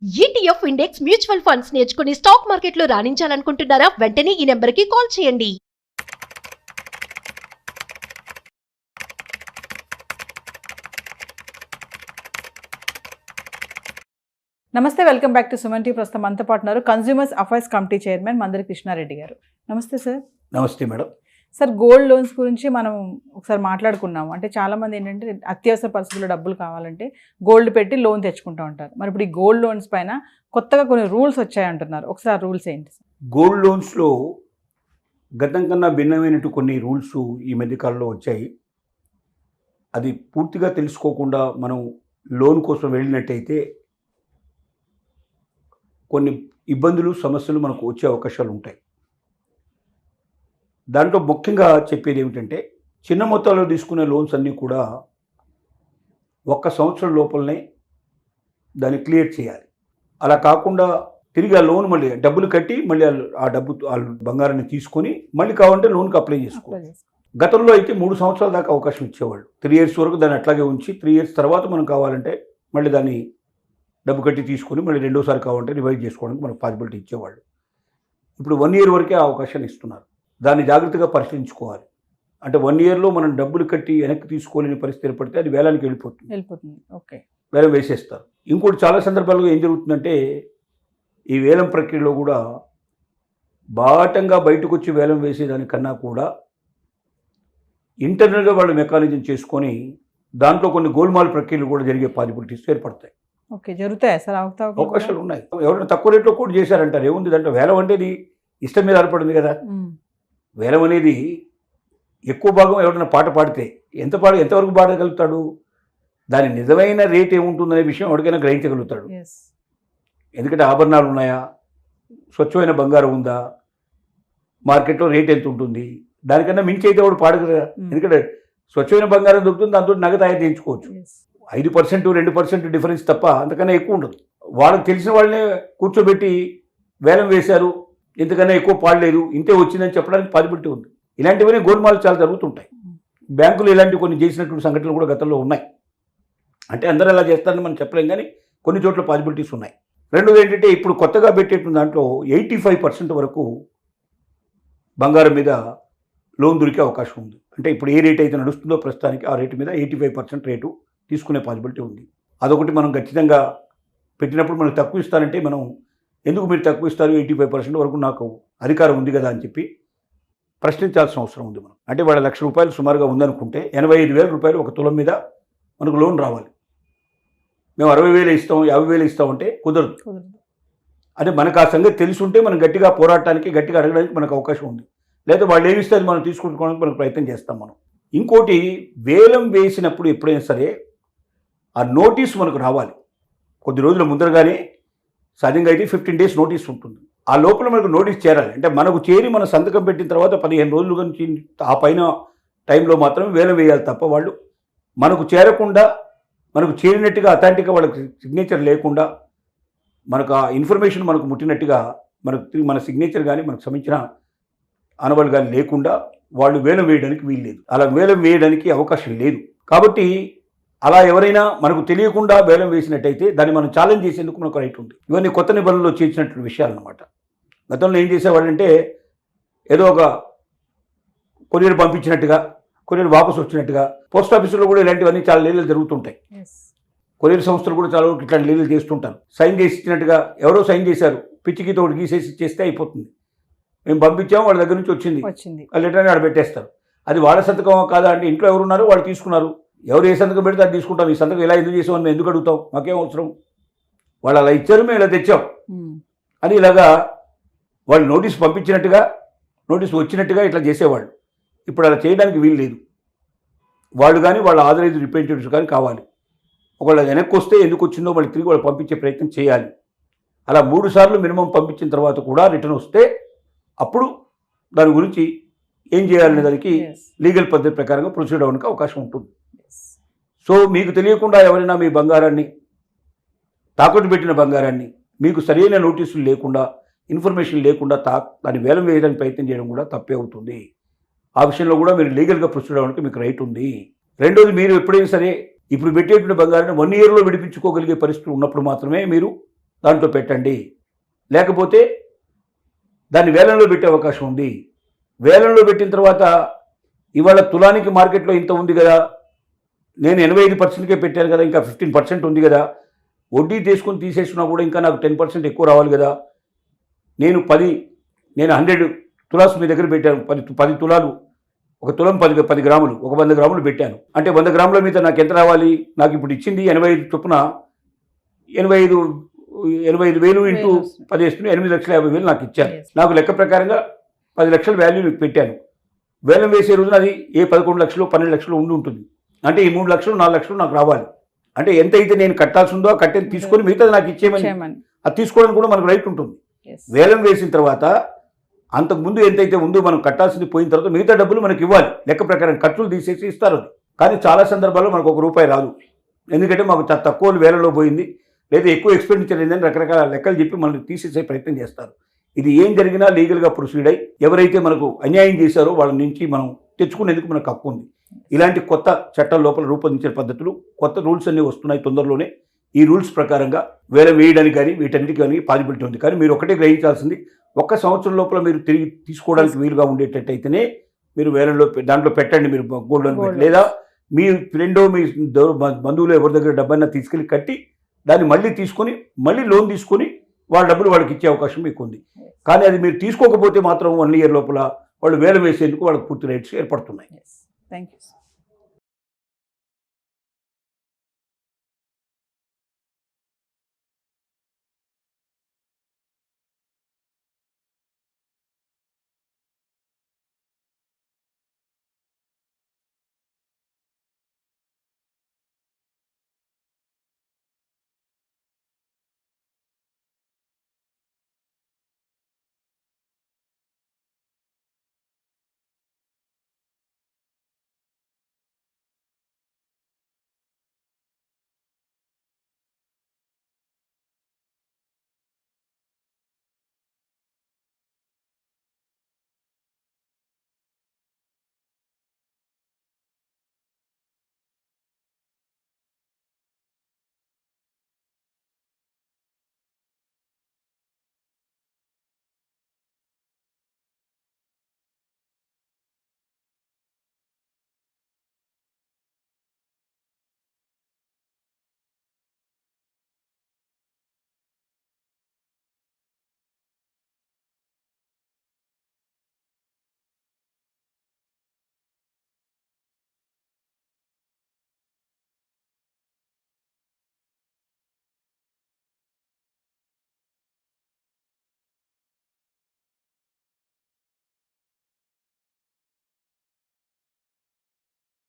ETF index mutual funds నేర్చుకుని stock మార్కెట్లో రాణించాలనుకుంటున్నారా? వెంటనే ఈ నెంబర్కి కాల్ చేయండి. నమస్తే, welcome back to Suman TV. ప్రస్తుతం మనతో పాటు ఉన్నారు consumers affairs committee chairman Mandari Krishna Reddy గారు. నమస్తే సార్. నమస్తే మేడం. సార్, గోల్డ్ లోన్స్ గురించి మనం ఒకసారి మాట్లాడుకున్నాము. అంటే చాలామంది ఏంటంటే అత్యవసర పరిస్థితుల్లో డబ్బులు కావాలంటే గోల్డ్ పెట్టి లోన్ తెచ్చుకుంటూ ఉంటారు. మరి ఇప్పుడు ఈ గోల్డ్ లోన్స్ పైన కొత్తగా కొన్ని రూల్స్ వచ్చాయంటున్నారు. ఒకసారి రూల్స్ ఏంటి సార్? గోల్డ్ లోన్స్లో గతం కన్నా భిన్నమైనట్టు కొన్ని రూల్స్ ఈ మధ్యకాలంలో వచ్చాయి. అది పూర్తిగా తెలుసుకోకుండా మనం లోన్ కోసం వెళ్ళినట్టయితే కొన్ని ఇబ్బందులు, సమస్యలు మనకు వచ్చే అవకాశాలు ఉంటాయి. దాంట్లో ముఖ్యంగా చెప్పేది ఏమిటంటే, చిన్న మొత్తాల్లో తీసుకునే లోన్స్ అన్నీ కూడా 1 సంవత్సరం లోపలనే దాన్ని క్లియర్ చేయాలి. అలా కాకుండా తిరిగి ఆ లోన్ మళ్ళీ డబ్బులు కట్టి మళ్ళీ ఆ బంగారాన్ని తీసుకొని మళ్ళీ కావాలంటే లోన్కి అప్లై చేసుకోవాలి. గతంలో అయితే 3 సంవత్సరాల దాకా అవకాశం ఇచ్చేవాళ్ళు. 3 years వరకు దాన్ని అట్లాగే ఉంచి 3 years తర్వాత మనం కావాలంటే మళ్ళీ దాన్ని డబ్బు కట్టి తీసుకొని మళ్ళీ రెండోసారి కావాలంటే రివైజ్ చేసుకోవడానికి మనకు పాసిబిలిటీ ఇచ్చేవాళ్ళు. ఇప్పుడు 1 year వరకే ఆ అవకాశాన్ని ఇస్తున్నారు. దాన్ని జాగ్రత్తగా పరిశీలించుకోవాలి. అంటే 1 yearలో మనం డబ్బులు కట్టి వెనక్కి తీసుకోలేని పరిస్థితి ఏర్పడితే అది వేలానికి వెళ్ళిపోతుంది. ఓకే, వేలం వేసేస్తారు. ఇంకోటి చాలా సందర్భాల్లో ఏం జరుగుతుందంటే, ఈ వేలం ప్రక్రియలో కూడా బాటంగా బయటకు వచ్చి వేలం వేసేదానికన్నా కూడా ఇంటర్నల్గా వాళ్ళు మెకానిజం చేసుకొని దాంట్లో కొన్ని గోల్మాల్ ప్రక్రియలు కూడా జరిగే పాసిబిలిటీస్ ఏర్పడతాయి. ఓకే, జరుగుతాయి సార్. అవకాశాలు ఉన్నాయి. ఎవరైనా తక్కువ రేట్లో కూడా చేశారంటారు. ఏముంది దాంట్లో? వేలం అనేది ఇష్టం మీద ఆధారపడింది కదా. వేలం అనేది ఎక్కువ భాగం ఎవరైనా పాట పాడితే ఎంతవరకు పాడగలుగుతాడు? దాని నిజమైన రేట్ ఏముంటుందనే విషయం ఎవరికైనా గ్రహించగలుగుతాడు. ఎందుకంటే ఆభరణాలు ఉన్నాయా, స్వచ్ఛమైన బంగారం ఉందా, మార్కెట్లో రేట్ ఎంత ఉంటుంది, దానికన్నా మించి అయితే వాడు పాడదు కదా. ఎందుకంటే స్వచ్ఛమైన బంగారం దొరుకుతుంది, దాంతో నగదు ఆయన చేయించుకోవచ్చు. 5%, 2% డిఫరెన్స్ తప్ప అంతకన్నా ఎక్కువ ఉండదు. వాళ్ళకి తెలిసిన వాళ్ళనే కూర్చోబెట్టి వేలం వేశారు, ఇంతకన్నా ఎక్కువ పాడలేదు, ఇంతే వచ్చిందని చెప్పడానికి పాసిబిలిటీ ఉంది. ఇలాంటివన్నీ గోల్మాలు చాలా జరుగుతుంటాయి. బ్యాంకులు ఇలాంటి కొన్ని చేసినటువంటి సంఘటనలు కూడా గతంలో ఉన్నాయి. అంటే అందరూ అలా చేస్తారని మనం చెప్పలేం, కానీ కొన్ని చోట్ల పాసిబిలిటీస్ ఉన్నాయి. రెండోది ఏంటంటే, ఇప్పుడు కొత్తగా పెట్టేటువంటి దాంట్లో 85% వరకు బంగారం మీద లోన్ దొరికే అవకాశం ఉంది. అంటే ఇప్పుడు ఏ రేట్ అయితే నడుస్తుందో ప్రస్తుతానికి ఆ రేటు మీద 85% రేటు తీసుకునే పాసిబిలిటీ ఉంది. అదొకటి మనం ఖచ్చితంగా పెట్టినప్పుడు మనకు తక్కువ ఇస్తారంటే, మనం ఎందుకు మీరు తక్కువ ఇస్తారు, 85% వరకు నాకు అధికారం ఉంది కదా అని చెప్పి ప్రశ్నించాల్సిన అవసరం ఉంది మనం. అంటే వాళ్ళ ₹1,00,000 సుమారుగా ఉందనుకుంటే 85,000 రూపాయలు ఒక తులం మీద మనకు లోన్ రావాలి. మేము 60,000 ఇస్తాం, 50,000 ఇస్తామంటే కుదరదు. అంటే మనకు ఆ సంగతి తెలుసుంటే మనం గట్టిగా పోరాటానికి, గట్టిగా అడగడానికి మనకు అవకాశం ఉంది. లేదా వాళ్ళు ఏమి ఇస్తే అది మనం తీసుకుంటుకోవడానికి మనకు ప్రయత్నం చేస్తాం మనం. ఇంకోటి, వేలం వేసినప్పుడు ఎప్పుడైనా సరే ఆ నోటీస్ మనకు రావాలి. కొద్ది రోజుల ముందరగానే, సహజంగా అయితే 15 days నోటీస్ ఉంటుంది. ఆ లోపల మనకు నోటీస్ చేరాలి. అంటే మనకు చేరి మన సంతకం పెట్టిన తర్వాత 15 రోజుల నుంచి ఆ పైన టైంలో మాత్రమే వేలం వేయాలి తప్ప, వాళ్ళు మనకు చేరకుండా, మనకు చేరినట్టుగా అథాంటిక్గా వాళ్ళకి సిగ్నేచర్ లేకుండా, మనకు ఆ ఇన్ఫర్మేషన్ మనకు ముట్టినట్టుగా మన సిగ్నేచర్ కానీ మనకు సంబంధించిన ఆనవాళ్ళు కానీ లేకుండా వాళ్ళు వేలం వేయడానికి వీలు లేదు. అలా వేలం వేయడానికి అవకాశం లేదు. కాబట్టి అలా ఎవరైనా మనకు తెలియకుండా వేలం వేసినట్టయితే దాన్ని మనం ఛాలెంజ్ చేసేందుకు మనకు రైట్ ఉంది. ఇవన్నీ కొత్త నిబంధనలు చేసినటువంటి విషయాలు అన్నమాట. గతంలో ఏం చేసేవాళ్ళంటే, ఏదో ఒక కొరియర్ పంపించినట్టుగా, కొరియర్ వాపసు వచ్చినట్టుగా, పోస్ట్ ఆఫీసులో కూడా ఇలాంటివన్నీ చాలా లీలలు జరుగుతుంటాయి. కొరియర్ సంస్థలు కూడా చాలా ఇట్లాంటి లీలలు చేస్తుంటారు. సైన్ చేసి ఇచ్చినట్టుగా, ఎవరో సైన్ చేశారు, పిచ్చికితో ఒకటి గీసేసి ఇచ్చేస్తే అయిపోతుంది. మేము పంపించాము, వాళ్ళ దగ్గర నుంచి వచ్చింది, ఆ లెటర్ని ఆడ పెట్టేస్తారు. అది వాళ్ళ సంతకం కాదా అంటే, ఇంట్లో ఎవరున్నారో వాళ్ళు తీసుకున్నారు, ఎవరు ఏ సంతకం పెడితే అది తీసుకుంటాం. ఈ సంతకం ఇలా ఎందుకు చేసామని మేము ఎందుకు అడుగుతాం? మాకేం అవసరం? వాళ్ళు అలా ఇచ్చారు, మేము ఇలా తెచ్చాం అని ఇలాగా వాళ్ళు నోటీస్ పంపించినట్టుగా, నోటీస్ వచ్చినట్టుగా ఇట్లా చేసేవాళ్ళు. ఇప్పుడు అలా చేయడానికి వీలు లేదు. వాళ్ళు కానీ వాళ్ళ ఆథరైజ్డ్ రిప్రజెంటేటివ్స్ కానీ కావాలి. ఒకవేళ వెనక్కి వస్తే ఎందుకు వచ్చిందో మళ్ళీ తిరిగి వాళ్ళు పంపించే ప్రయత్నం చేయాలి. అలా 3 సార్లు మినిమం పంపించిన తర్వాత కూడా రిటర్న్ వస్తే అప్పుడు దాని గురించి ఏం చేయాలనే దానికి లీగల్ పద్ధతి ప్రకారంగా ప్రొసీడ్ అవ్వడానికి అవకాశం ఉంటుంది. సో మీకు తెలియకుండా ఎవరైనా మీ బంగారాన్ని, తాకట్టు పెట్టిన బంగారాన్ని మీకు సరైన నోటీసులు లేకుండా, ఇన్ఫర్మేషన్ లేకుండా దాన్ని వేలం వేయడానికి ప్రయత్నం చేయడం కూడా తప్పే అవుతుంది. ఆ విషయంలో కూడా మీరు లీగల్గా ప్రొసీడ్ అవ్వడానికి మీకు రైట్ ఉంది. రెండోది, మీరు ఎప్పుడైనా సరే ఇప్పుడు పెట్టేటువంటి బంగారాన్ని 1 yearలో విడిపించుకోగలిగే పరిస్థితి ఉన్నప్పుడు మాత్రమే మీరు దాంట్లో పెట్టండి, లేకపోతే దాన్ని వేలంలో పెట్టే అవకాశం ఉంది. వేలంలో పెట్టిన తర్వాత ఇవాళ తులానికి మార్కెట్లో ఇంత ఉంది కదా, నేను 85%కే పెట్టాను కదా, ఇంకా 15% ఉంది కదా, వడ్డీ తీసుకుని తీసేసినా కూడా ఇంకా నాకు 10% ఎక్కువ రావాలి కదా. నేను 100 తులాస్ మీ దగ్గర పెట్టాను, 10 తులాలు, ఒక తులం 10 గ్రాములు, ఒక 100 గ్రాములు పెట్టాను అంటే 100 గ్రాముల మీద నాకు ఎంత రావాలి? నాకు ఇప్పుడు ఇచ్చింది 85 చొప్పున 85,000 ఇంటూ 10 వేసుకుని 8,50,000 నాకు ఇచ్చాను. Yes. నాకు లెక్క ప్రకారంగా 10 లక్షల వాల్యూ మీకు పెట్టాను. వేలం వేసే రోజున అది 11 లక్షలు 12 లక్షలు ఉంటుంది. అంటే ఈ 3 లక్షలు 4 లక్షలు నాకు రావాలి. అంటే ఎంత అయితే నేను కట్టాల్సి ఉందో ఆ కట్టేది తీసుకొని మిగతాది నాకు ఇచ్చేయమని, అది తీసుకోవడానికి కూడా మనకు రైట్ ఉంటుంది. వేలం వేసిన తర్వాత అంతకుముందు ఎంతైతే ఉందో మనం కట్టాల్సింది పోయిన తర్వాత మిగతా డబ్బులు మనకి ఇవ్వాలి. లెక్క ప్రకారం ఖర్చులు తీసేసి ఇస్తారు అది. కానీ చాలా సందర్భాల్లో మనకు ₹1 రాదు. ఎందుకంటే మాకు తక్కువ వేలలో పోయింది లేదా ఎక్కువ ఎక్స్పెండిచర్ అయిందని రకరకాల లెక్కలు చెప్పి మనల్ని తీసేసే ప్రయత్నం చేస్తారు. ఇది ఏం జరిగినా లీగల్గా ప్రొసీడ్ అయ్యి ఎవరైతే మనకు అన్యాయం చేశారో వాళ్ళ నుంచి మనం తెచ్చుకునేందుకు మనకు హక్కు ఉంది. ఇలాంటి కొత్త చట్టాల లోపల రూపొందించిన పద్ధతులు, కొత్త రూల్స్ అన్నీ వస్తున్నాయి తొందరలోనే. ఈ రూల్స్ ప్రకారంగా వేలం వేయడానికి కానీ వీటన్నిటికీ కానీ పాజిబిలిటీ ఉంది. కానీ మీరు ఒకటే గ్రహించాల్సింది, 1 సంవత్సరం లోపల మీరు తిరిగి తీసుకోవడానికి వీలుగా ఉండేటట్టయితేనే మీరు వేలంలో దాంట్లో పెట్టండి. మీరు గోల్డ్ లోన్ పెట్టి, లేదా మీ ఫ్రెండో మీ బంధువులు ఎవరి దగ్గర డబ్బైనా తీసుకెళ్ళి కట్టి దాన్ని మళ్ళీ తీసుకొని మళ్ళీ లోన్ తీసుకొని వాళ్ళ డబ్బులు వాళ్ళకి ఇచ్చే అవకాశం మీకు ఉంది. కానీ అది మీరు తీసుకోకపోతే మాత్రం 1 ఇయర్ లోపల వాళ్ళు వేలం వేసేందుకు వాళ్ళకి పూర్తి రైట్స్ ఏర్పడుతున్నాయి. Thank you.